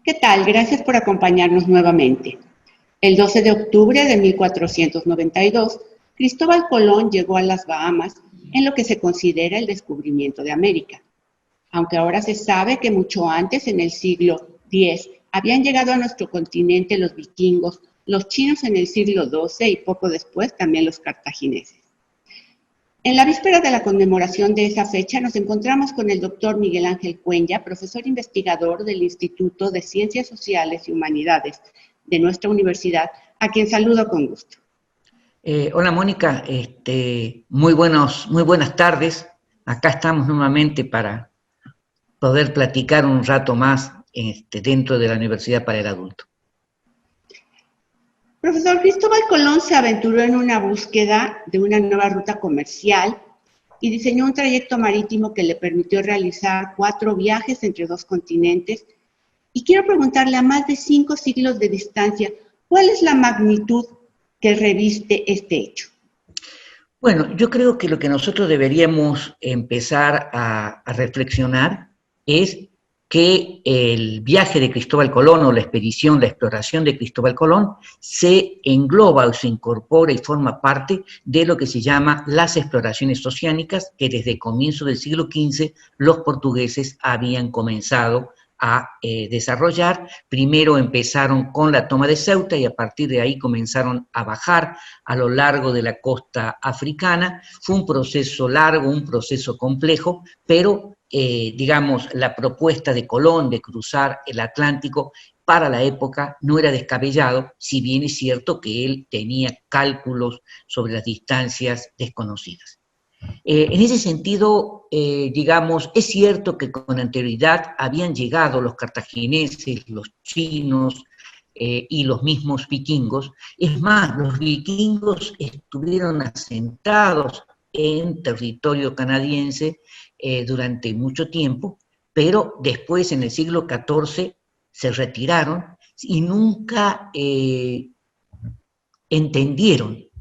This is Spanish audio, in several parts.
¿Qué tal? Gracias por acompañarnos nuevamente. El 12 de octubre de 1492, Cristóbal Colón llegó a las Bahamas en lo que se considera el descubrimiento de América. Aunque ahora se sabe que mucho antes, en el siglo X, habían llegado a nuestro continente los vikingos, los chinos en el siglo XII y poco después también los cartagineses. En la víspera de la conmemoración de esa fecha nos encontramos con el doctor Miguel Ángel Cuenya, profesor investigador del Instituto de Ciencias Sociales y Humanidades de nuestra universidad, a quien saludo con gusto. Hola Mónica, muy buenas tardes. Acá estamos nuevamente para poder platicar un rato más dentro de la Universidad para el Adulto. Profesor, Cristóbal Colón se aventuró en una búsqueda de una nueva ruta comercial y diseñó un trayecto marítimo que le permitió realizar 4 viajes entre 2 continentes. Y quiero preguntarle, a más de 5 siglos de distancia, ¿cuál es la magnitud que reviste este hecho? Bueno, yo creo que lo que nosotros deberíamos empezar a reflexionar es que el viaje de Cristóbal Colón o la expedición, la exploración de Cristóbal Colón se engloba o se incorpora y forma parte de lo que se llama las exploraciones oceánicas, que desde el comienzo del siglo XV los portugueses habían comenzado a desarrollar. Primero empezaron con la toma de Ceuta y a partir de ahí comenzaron a bajar a lo largo de la costa africana. Fue un proceso largo, un proceso complejo, pero digamos, la propuesta de Colón de cruzar el Atlántico para la época no era descabellado, si bien es cierto que él tenía cálculos sobre las distancias desconocidas. En ese sentido, digamos, es cierto que con anterioridad habían llegado los cartagineses, los chinos y los mismos vikingos. Es más, los vikingos estuvieron asentados en territorio canadiense durante mucho tiempo, pero después en el siglo XIV se retiraron y nunca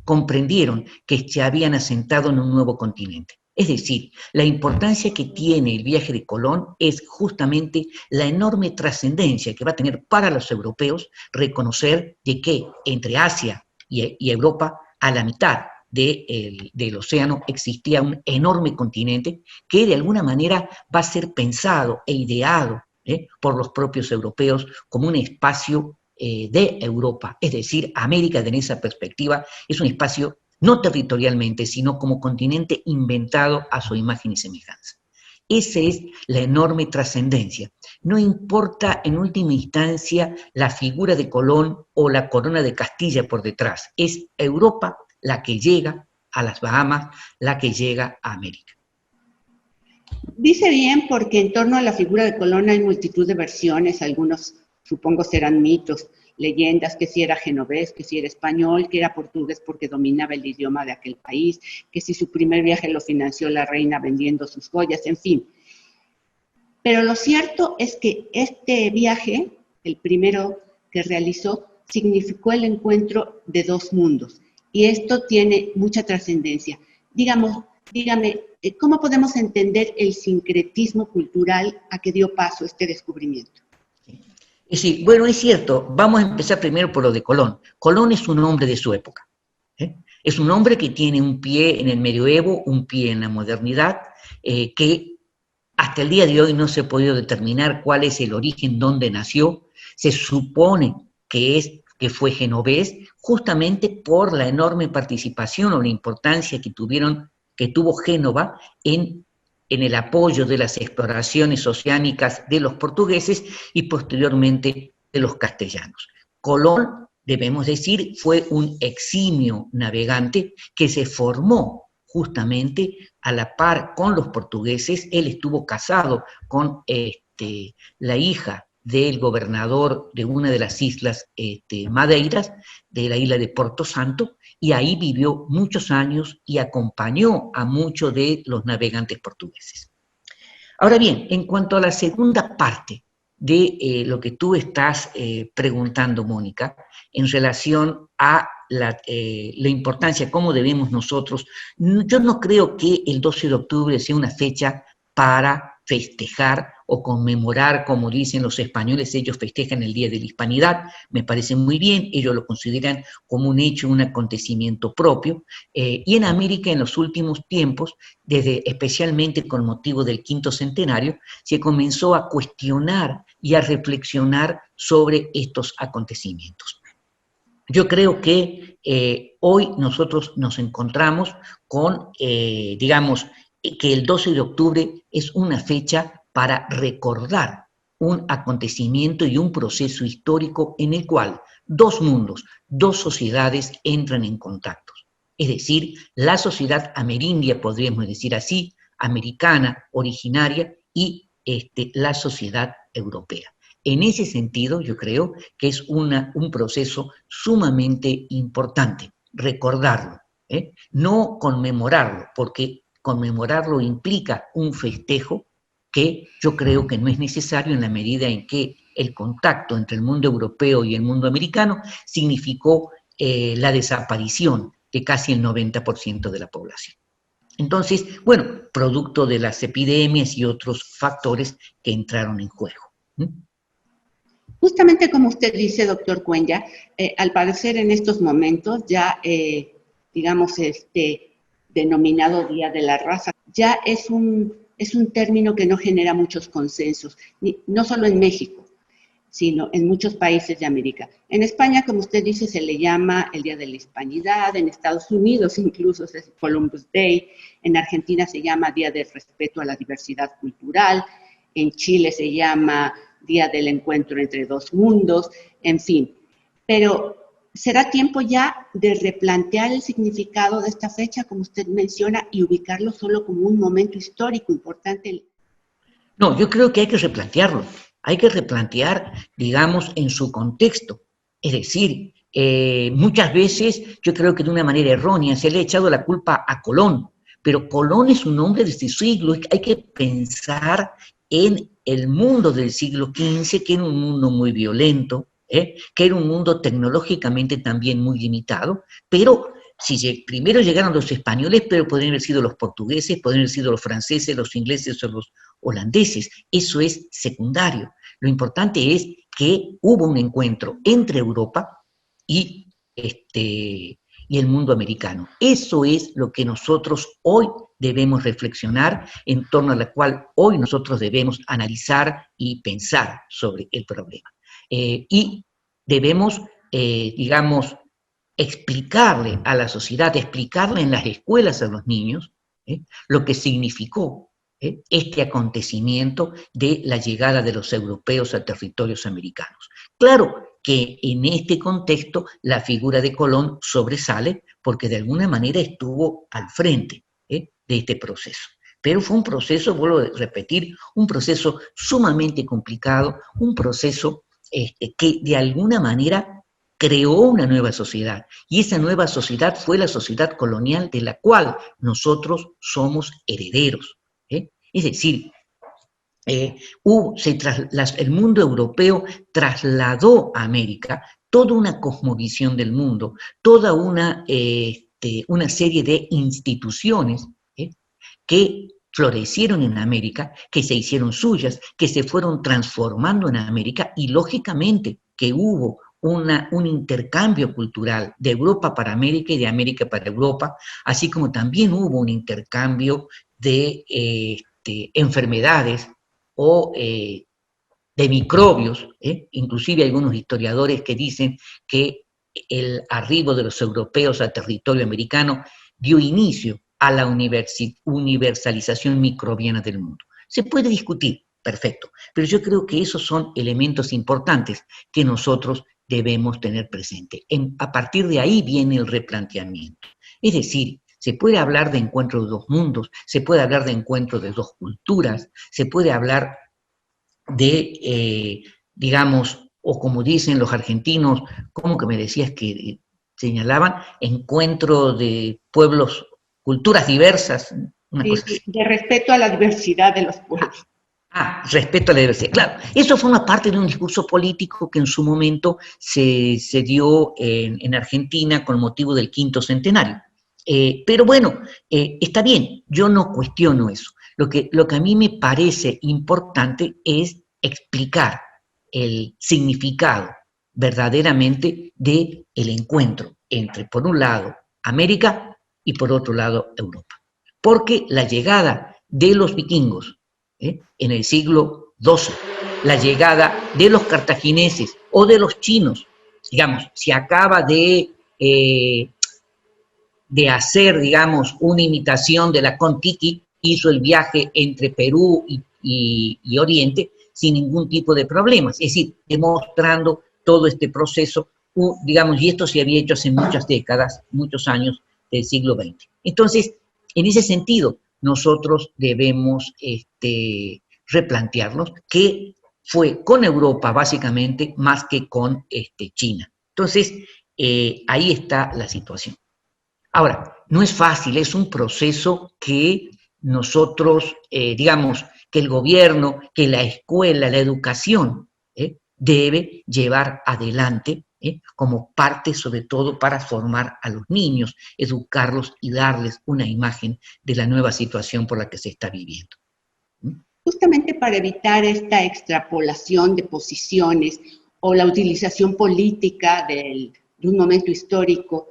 comprendieron que se habían asentado en un nuevo continente. Es decir, la importancia que tiene el viaje de Colón es justamente la enorme trascendencia que va a tener para los europeos reconocer de que entre Asia y Europa, a la mitad del océano, existía un enorme continente que de alguna manera va a ser pensado e ideado por los propios europeos como un espacio de Europa, es decir, América en esa perspectiva es un espacio no territorialmente, sino como continente inventado a su imagen y semejanza. Esa es la enorme trascendencia. No importa en última instancia la figura de Colón o la corona de Castilla por detrás, es Europa la que llega a las Bahamas, la que llega a América. Dice bien, porque en torno a la figura de Colón hay multitud de versiones, algunos supongo serán mitos, leyendas, que si era genovés, que si era español, que era portugués porque dominaba el idioma de aquel país, que si su primer viaje lo financió la reina vendiendo sus joyas, en fin. Pero lo cierto es que este viaje, el primero que realizó, significó el encuentro de 2 mundos. Y esto tiene mucha trascendencia. Dígame, ¿cómo podemos entender el sincretismo cultural a que dio paso este descubrimiento? Sí, bueno, es cierto. Vamos a empezar primero por lo de Colón. Colón es un hombre de su época. Es un hombre que tiene un pie en el medioevo, un pie en la modernidad, que hasta el día de hoy no se ha podido determinar cuál es el origen, dónde nació. Se supone que fue genovés, justamente por la enorme participación o la importancia que tuvo Génova en el apoyo de las exploraciones oceánicas de los portugueses y posteriormente de los castellanos. Colón, debemos decir, fue un eximio navegante que se formó justamente a la par con los portugueses. Él estuvo casado con la hija del gobernador de una de las islas Madeiras, de la isla de Porto Santo, y ahí vivió muchos años y acompañó a muchos de los navegantes portugueses. Ahora bien, en cuanto a la segunda parte de lo que tú estás preguntando, Mónica, en relación a la importancia, cómo debemos nosotros, yo no creo que el 12 de octubre sea una fecha para festejar o conmemorar, como dicen los españoles, ellos festejan el Día de la Hispanidad, me parece muy bien, ellos lo consideran como un hecho, un acontecimiento propio, y en América en los últimos tiempos, especialmente con motivo del 5º centenario, se comenzó a cuestionar y a reflexionar sobre estos acontecimientos. Yo creo que hoy nosotros nos encontramos con, digamos, que el 12 de octubre es una fecha para recordar un acontecimiento y un proceso histórico en el cual dos mundos, dos sociedades entran en contacto. Es decir, la sociedad amerindia, podríamos decir así, americana, originaria, y la sociedad europea. En ese sentido, yo creo que es un proceso sumamente importante, recordarlo, no conmemorarlo, porque conmemorarlo implica un festejo que yo creo que no es necesario en la medida en que el contacto entre el mundo europeo y el mundo americano significó la desaparición de casi el 90% de la población. Entonces, bueno, producto de las epidemias y otros factores que entraron en juego. Justamente como usted dice, doctor Cuenya, al parecer en estos momentos ya, digamos, denominado Día de la Raza, ya es un término que no genera muchos consensos, no solo en México, sino en muchos países de América. En España, como usted dice, se le llama el Día de la Hispanidad, en Estados Unidos incluso es Columbus Day, en Argentina se llama Día del Respeto a la Diversidad Cultural, en Chile se llama Día del Encuentro entre dos mundos, en fin. Pero será tiempo ya de replantear el significado de esta fecha, como usted menciona, y ubicarlo solo como un momento histórico importante. No, yo creo que hay que replantearlo. Hay que replantear, digamos, en su contexto. Es decir, muchas veces yo creo que de una manera errónea se le ha echado la culpa a Colón, pero Colón es un hombre de este siglo. Hay que pensar en el mundo del siglo XV, que era un mundo muy violento, que era un mundo tecnológicamente también muy limitado, pero si primero llegaron los españoles, pero podrían haber sido los portugueses, podrían haber sido los franceses, los ingleses o los holandeses. Eso es secundario. Lo importante es que hubo un encuentro entre Europa y el mundo americano. Eso es lo que nosotros hoy debemos reflexionar, en torno a la cual hoy nosotros debemos analizar y pensar sobre el problema. Y debemos, digamos, explicarle a la sociedad, explicarle en las escuelas a los niños lo que significó este acontecimiento de la llegada de los europeos a territorios americanos. Claro que en este contexto la figura de Colón sobresale porque de alguna manera estuvo al frente de este proceso. Pero fue un proceso, vuelvo a repetir, un proceso sumamente complicado, un proceso que de alguna manera creó una nueva sociedad, y esa nueva sociedad fue la sociedad colonial de la cual nosotros somos herederos. Es decir, el mundo europeo trasladó a América toda una cosmovisión del mundo, toda una serie de instituciones que florecieron en América, que se hicieron suyas, que se fueron transformando en América, y lógicamente que hubo un intercambio cultural de Europa para América y de América para Europa, así como también hubo un intercambio de enfermedades o de microbios, inclusive algunos historiadores que dicen que el arribo de los europeos al territorio americano dio inicio a la universalización microbiana del mundo. Se puede discutir, perfecto, pero yo creo que esos son elementos importantes que nosotros debemos tener presente. A partir de ahí viene el replanteamiento. Es decir, se puede hablar de encuentro de dos mundos, se puede hablar de encuentro de dos culturas, se puede hablar de, digamos, o como dicen los argentinos, ¿cómo que me decías que señalaban? Encuentro de pueblos, culturas diversas, una cosa así. De respeto a la diversidad de los pueblos. Respeto a la diversidad. Claro, eso forma parte de un discurso político que en su momento se dio en Argentina con motivo del 5º centenario. Pero bueno, está bien, yo no cuestiono eso. Lo que a mí me parece importante es explicar el significado verdaderamente del encuentro entre, por un lado, América y por otro lado, Europa. Porque la llegada de los vikingos en el siglo XII, la llegada de los cartagineses o de los chinos, digamos, se acaba de hacer, digamos, una imitación de la Kon-Tiki, hizo el viaje entre Perú y Oriente sin ningún tipo de problemas, es decir, demostrando todo este proceso, digamos, y esto se había hecho hace muchas décadas, muchos años del siglo XX. Entonces, en ese sentido, nosotros debemos replantearnos que fue con Europa básicamente más que con China. Entonces, ahí está la situación. Ahora, no es fácil, es un proceso que nosotros, digamos, que el gobierno, que la escuela, la educación, debe llevar adelante como parte, sobre todo, para formar a los niños, educarlos y darles una imagen de la nueva situación por la que se está viviendo. Justamente para evitar esta extrapolación de posiciones o la utilización política de un momento histórico,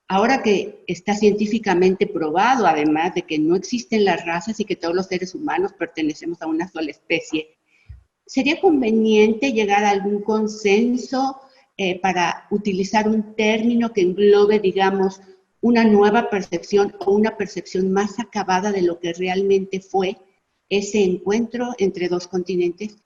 ahora que está científicamente probado, además de que no existen las razas y que todos los seres humanos pertenecemos a una sola especie, ¿sería conveniente llegar a algún consenso para utilizar un término que englobe, digamos, una nueva percepción o una percepción más acabada de lo que realmente fue ese encuentro entre dos continentes?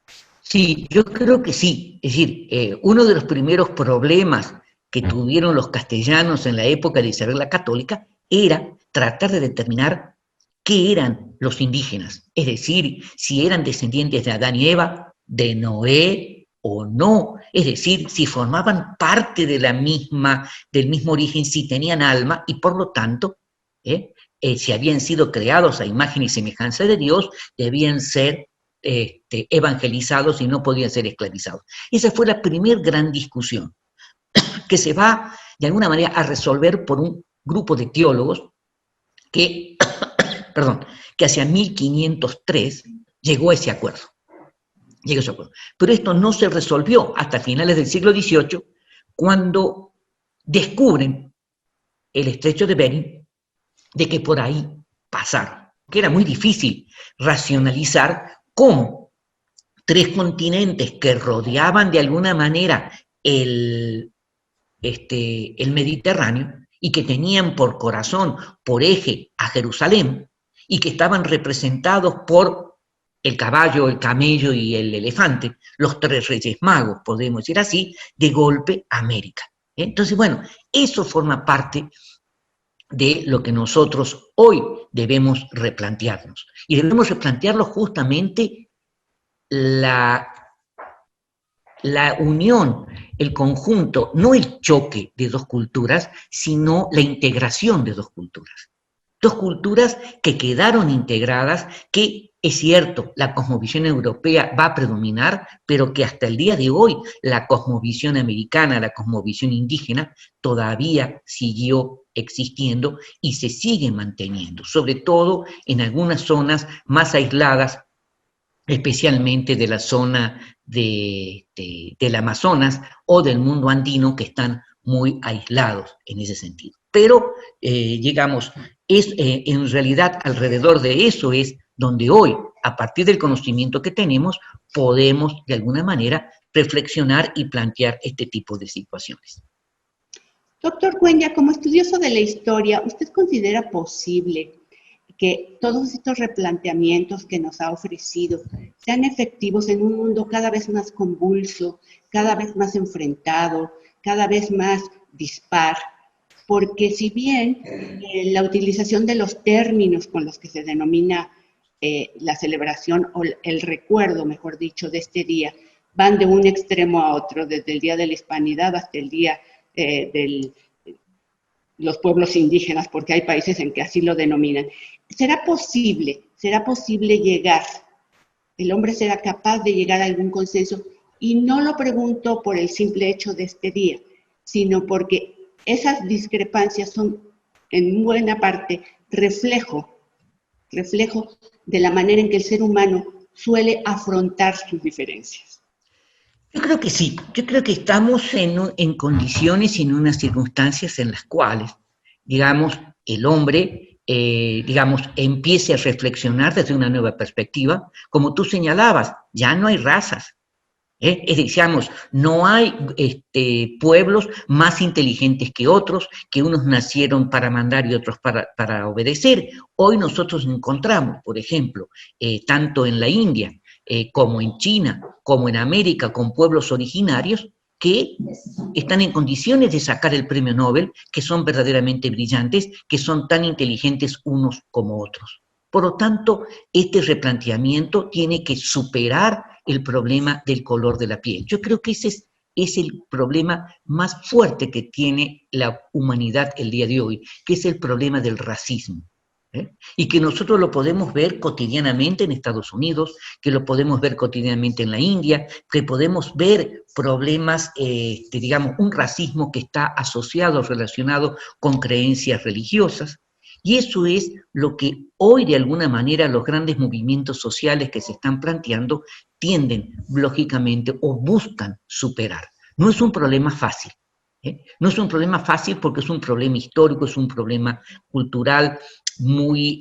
Sí, yo creo que sí. Es decir, uno de los primeros problemas que tuvieron los castellanos en la época de Isabel la Católica era tratar de determinar qué eran los indígenas, es decir, si eran descendientes de Adán y Eva, de Noé o no, es decir, si formaban parte de del mismo origen, si tenían alma y por lo tanto, si habían sido creados a imagen y semejanza de Dios, debían ser evangelizados y no podían ser esclavizados. Esa fue la primera gran discusión que se va de alguna manera a resolver por un grupo de teólogos que, que hacia 1503 llegó a ese acuerdo. Pero esto no se resolvió hasta finales del siglo XVIII, cuando descubren el estrecho de Bering, de que por ahí pasaron, que era muy difícil racionalizar cómo tres continentes que rodeaban de alguna manera el Mediterráneo y que tenían por corazón, por eje a Jerusalén, y que estaban representados por el caballo, el camello y el elefante, los tres reyes magos, podemos decir así, de golpe América. Entonces, bueno, eso forma parte de lo que nosotros hoy debemos replantearnos. Y debemos replantearlo justamente la unión, el conjunto, no el choque de dos culturas, sino la integración de dos culturas. Dos culturas que quedaron integradas, que es cierto, la cosmovisión europea va a predominar, pero que hasta el día de hoy la cosmovisión americana, la cosmovisión indígena, todavía siguió existiendo y se sigue manteniendo, sobre todo en algunas zonas más aisladas, especialmente de la zona del Amazonas o del mundo andino, que están muy aislados en ese sentido. Pero, digamos, en realidad alrededor de eso es donde hoy, a partir del conocimiento que tenemos, podemos de alguna manera reflexionar y plantear este tipo de situaciones. Doctor Cuenya, como estudioso de la historia, ¿usted considera posible que todos estos replanteamientos que nos ha ofrecido sean efectivos en un mundo cada vez más convulso, cada vez más enfrentado, cada vez más dispar? Porque si bien la utilización de los términos con los que se denomina la celebración o el recuerdo, mejor dicho, de este día, van de un extremo a otro, desde el Día de la Hispanidad hasta el Día de los pueblos indígenas, porque hay países en que así lo denominan. ¿Será posible llegar, el hombre será capaz de llegar a algún consenso? Y no lo pregunto por el simple hecho de este día, sino porque esas discrepancias son en buena parte reflejo reflejo de la manera en que el ser humano suele afrontar sus diferencias. Yo creo que sí, yo creo que estamos en condiciones y en unas circunstancias en las cuales, digamos, el hombre, digamos, empiece a reflexionar desde una nueva perspectiva. Como tú señalabas, ya no hay razas. Es decir, digamos, no hay pueblos más inteligentes que otros, que unos nacieron para mandar y otros para obedecer. Hoy nosotros encontramos, por ejemplo, tanto en la India como en China, como en América, con pueblos originarios que están en condiciones de sacar el premio Nobel, que son verdaderamente brillantes, que son tan inteligentes unos como otros. Por lo tanto, este replanteamiento tiene que superar el problema del color de la piel. Yo creo que ese es el problema más fuerte que tiene la humanidad el día de hoy, que es el problema del racismo. Y que nosotros lo podemos ver cotidianamente en Estados Unidos, que lo podemos ver cotidianamente en la India, que podemos ver problemas, digamos, un racismo que está asociado, relacionado con creencias religiosas. Y eso es lo que hoy, de alguna manera, los grandes movimientos sociales que se están planteando tienden, lógicamente, o buscan superar. No es un problema fácil. No es un problema fácil porque es un problema histórico, es un problema cultural muy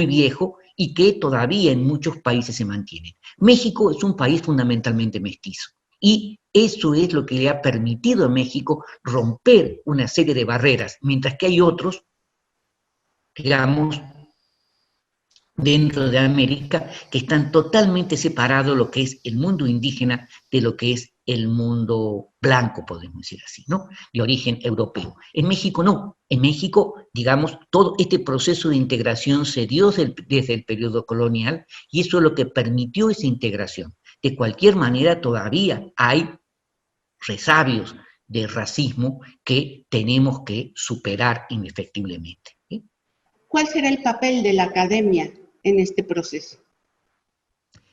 viejo y que todavía en muchos países se mantiene. México es un país fundamentalmente mestizo y eso es lo que le ha permitido a México romper una serie de barreras, mientras que hay otros, digamos, dentro de América, que están totalmente separados lo que es el mundo indígena de lo que es el mundo blanco, podemos decir así, ¿no? De origen europeo. En México no. En México, digamos, todo este proceso de integración se dio desde el periodo colonial y eso es lo que permitió esa integración. De cualquier manera, todavía hay resabios de racismo que tenemos que superar indefectiblemente. ¿Sí? ¿Cuál será el papel de la academia en este proceso?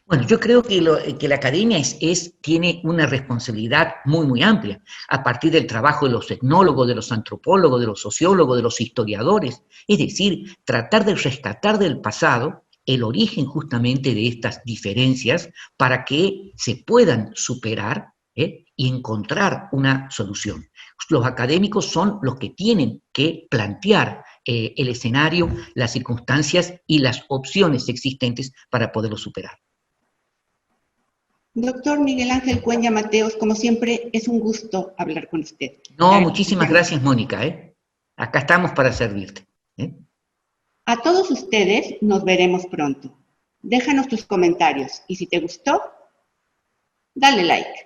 Bueno, yo creo que la academia tiene una responsabilidad muy amplia, a partir del trabajo de los etnólogos, de los antropólogos, de los sociólogos, de los historiadores, es decir, tratar de rescatar del pasado el origen justamente de estas diferencias para que se puedan superar y encontrar una solución. Los académicos son los que tienen que plantear el escenario, las circunstancias y las opciones existentes para poderlo superar. Doctor Miguel Ángel Cuenya Mateos, como siempre, es un gusto hablar con usted. No, muchísimas gracias, Mónica. Acá estamos para servirte. A todos ustedes nos veremos pronto. Déjanos tus comentarios y si te gustó, dale like.